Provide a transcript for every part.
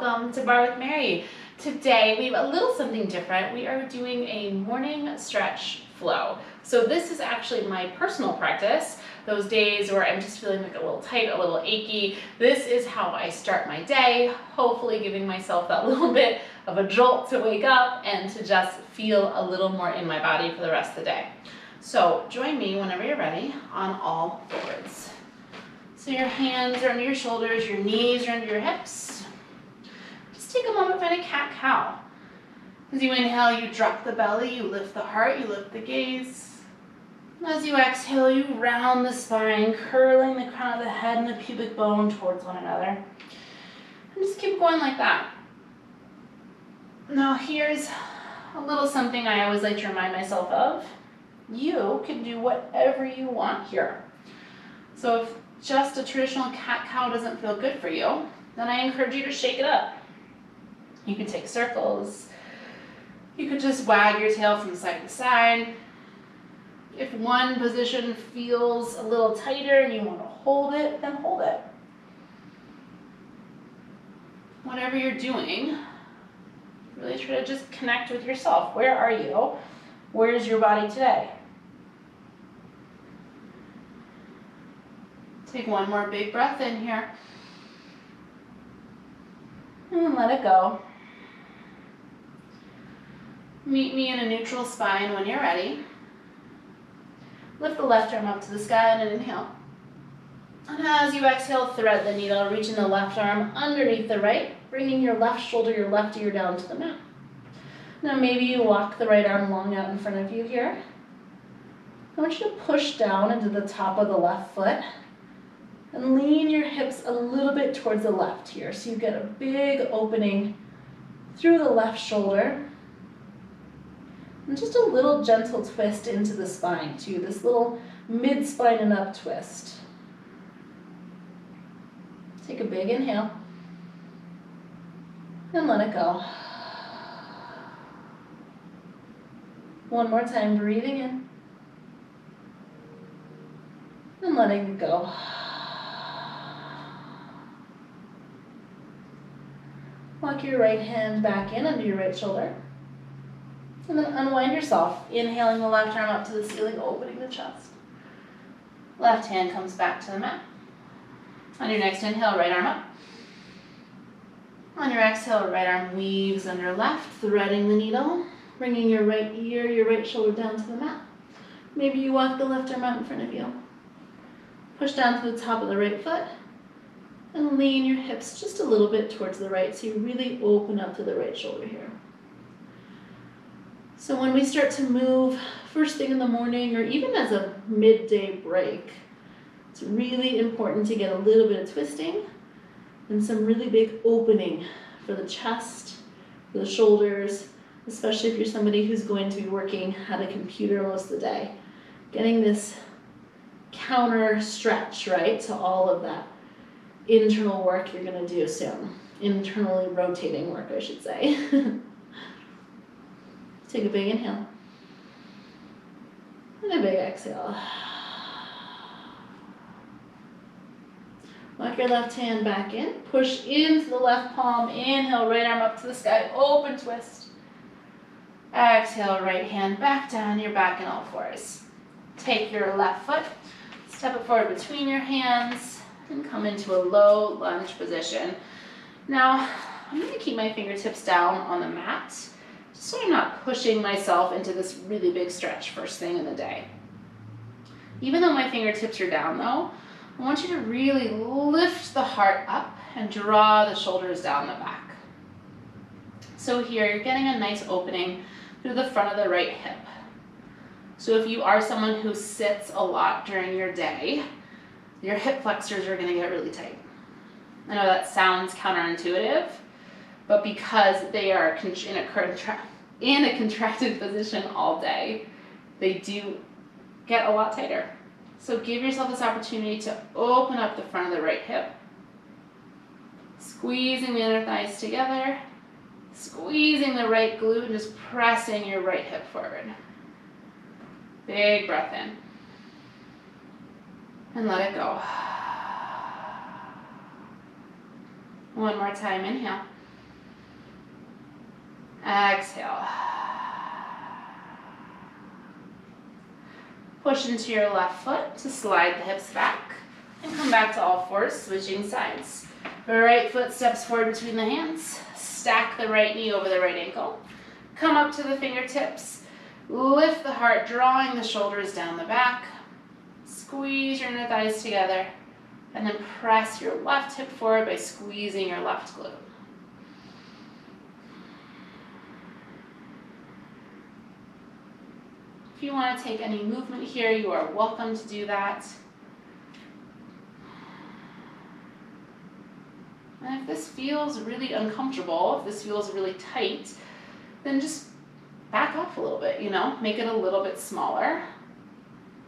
welcome to Bar with Mary. Today we have a little something different. We are doing a morning stretch flow. So this is actually my personal practice. Those days where I'm just feeling like a little tight, a little achy. This is how I start my day, hopefully giving myself that little bit of a jolt to wake up and to just feel a little more in my body for the rest of the day. So join me whenever you're ready on all fours. So your hands are under your shoulders, your knees are under your hips. Just take a moment, find a cat-cow. As you inhale, you drop the belly, you lift the heart, you lift the gaze. As you exhale, you round the spine, curling the crown of the head and the pubic bone towards one another. And just keep going like that. Now here's a little something I always like to remind myself of. You can do whatever you want here. So if just a traditional cat-cow doesn't feel good for you, then I encourage you to shake it up. You can take circles. You could just wag your tail from side to side. If one position feels a little tighter and you want to hold it, then hold it. Whatever you're doing, really try to just connect with yourself. Where are you? Where's your body today? Take one more big breath in here. And let it go. Meet me in a neutral spine when you're ready. Lift the left arm up to the sky and inhale. And as you exhale, thread the needle, reaching the left arm underneath the right, bringing your left shoulder, your left ear down to the mat. Now maybe you walk the right arm long out in front of you here. I want you to push down into the top of the left foot and lean your hips a little bit towards the left here. So you get a big opening through the left shoulder. And just a little gentle twist into the spine too, this little mid-spine and up twist. Take a big inhale and let it go. One more time, breathing in and letting it go. Walk your right hand back in under your right shoulder. And then unwind yourself, inhaling the left arm up to the ceiling, opening the chest. Left hand comes back to the mat. On your next inhale, right arm up. On your exhale, right arm weaves under left, threading the needle, bringing your right ear, your right shoulder down to the mat. Maybe you walk the left arm out in front of you. Push down to the top of the right foot and lean your hips just a little bit towards the right so you really open up to the right shoulder here. So when we start to move first thing in the morning or even as a midday break, it's really important to get a little bit of twisting and some really big opening for the chest, for the shoulders, especially if you're somebody who's going to be working at a computer most of the day. Getting this counter stretch, right, to all of that internal work you're going to do soon. Internally rotating work, I should say. Take a big inhale and a big exhale. Walk your left hand back in, push into the left palm, inhale, right arm up to the sky, open twist. Exhale, right hand back down, you're back in all fours. Take your left foot, step it forward between your hands, and come into a low lunge position. Now, I'm going to keep my fingertips down on the mat, just so I'm not pushing myself into this really big stretch first thing in the day. Even though my fingertips are down though, I want you to really lift the heart up and draw the shoulders down the back. So here you're getting a nice opening through the front of the right hip. So if you are someone who sits a lot during your day, your hip flexors are going to get really tight. I know that sounds counterintuitive, but because they are in a contracted position all day, they do get a lot tighter. So give yourself this opportunity to open up the front of the right hip, squeezing the inner thighs together, squeezing the right glute, and just pressing your right hip forward. Big breath in. And let it go. One more time, inhale. Exhale. Push into your left foot to slide the hips back and come back to all fours, switching sides. Right foot steps forward between the hands. Stack the right knee over the right ankle. Come up to the fingertips. Lift the heart, drawing the shoulders down the back. Squeeze your inner thighs together. And then press your left hip forward by squeezing your left glute. If you want to take any movement here, you are welcome to do that. And if this feels really uncomfortable, if this feels really tight, then just back off a little bit, make it a little bit smaller.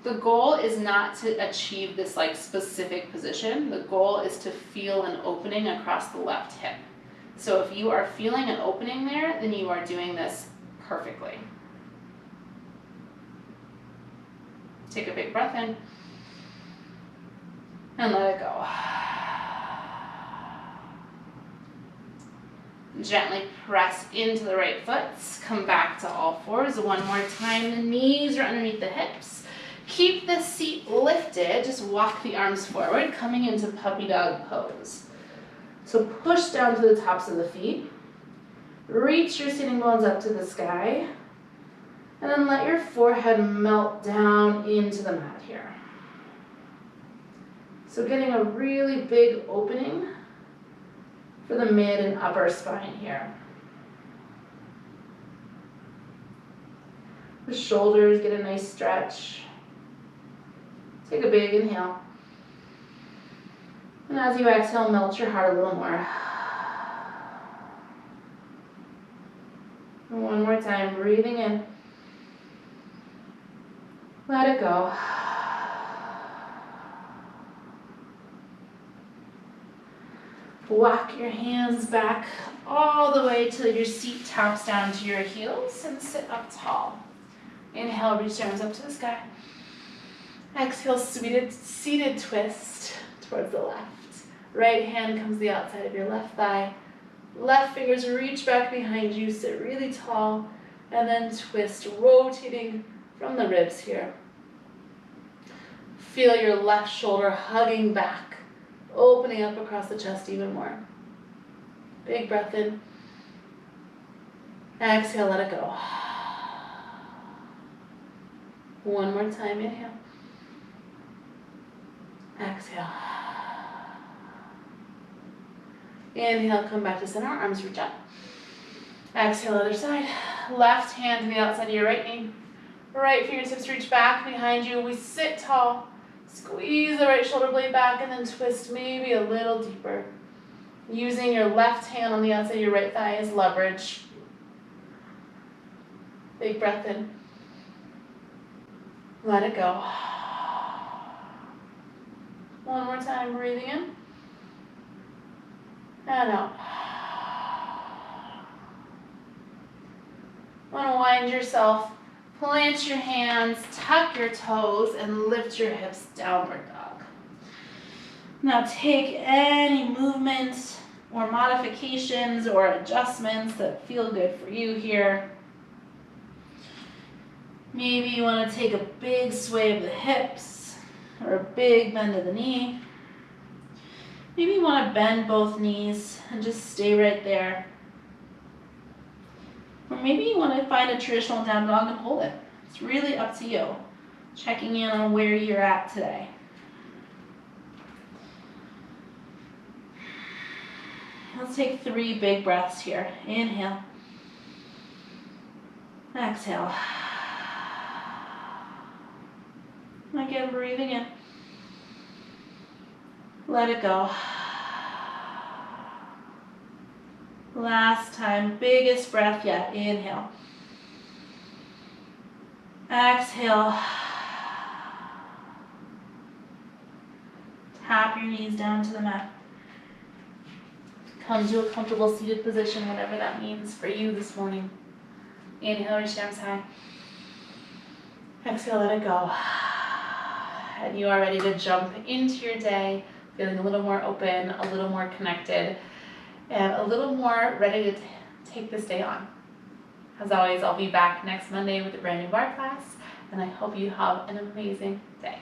The goal is not to achieve this specific position. The goal is to feel an opening across the left hip. So if you are feeling an opening there, then you are doing this perfectly. Take a big breath in and let it go. Gently press into the right foot. Come back to all fours one more time. The knees are underneath the hips. Keep the seat lifted. Just walk the arms forward, coming into puppy dog pose. So push down to the tops of the feet. Reach your sitting bones up to the sky. And then let your forehead melt down into the mat here. So getting a really big opening for the mid and upper spine here. The shoulders get a nice stretch. Take a big inhale. And as you exhale, melt your heart a little more. And one more time, breathing in. Let it go. Walk your hands back all the way till your seat taps down to your heels and sit up tall. Inhale, reach your arms up to the sky. Exhale, seated twist towards the left. Right hand comes to the outside of your left thigh. Left fingers reach back behind you, sit really tall, and then twist, rotating from the ribs here. Feel your left shoulder hugging back, opening up across the chest even more. Big breath in. Exhale, let it go. One more time, inhale. Exhale. Inhale, come back to center, arms reach up. Exhale, other side. Left hand to the outside of your right knee. Right fingertips reach back behind you. We sit tall. Squeeze the right shoulder blade back and then twist maybe a little deeper. Using your left hand on the outside of your right thigh as leverage. Big breath in. Let it go. One more time, breathing in. And out. Unwind yourself. Plant your hands, tuck your toes, and lift your hips, downward dog. Now take any movement or modifications or adjustments that feel good for you here. Maybe you want to take a big sway of the hips or a big bend of the knee. Maybe you want to bend both knees and just stay right there. Or maybe you want to find a traditional down dog and hold it. It's really up to you. Checking in on where you're at today. Let's take 3 big breaths here. Inhale. Exhale. Again, breathing in. Let it go. Last time, biggest breath yet. Inhale. Exhale. Tap your knees down to the mat. Come to a comfortable seated position, whatever that means for you this morning. Inhale, reach your arms high. Exhale, let it go. And you are ready to jump into your day, feeling a little more open, a little more connected, and a little more ready to take this day on. As always, I'll be back next Monday with a brand new bar class, and I hope you have an amazing day.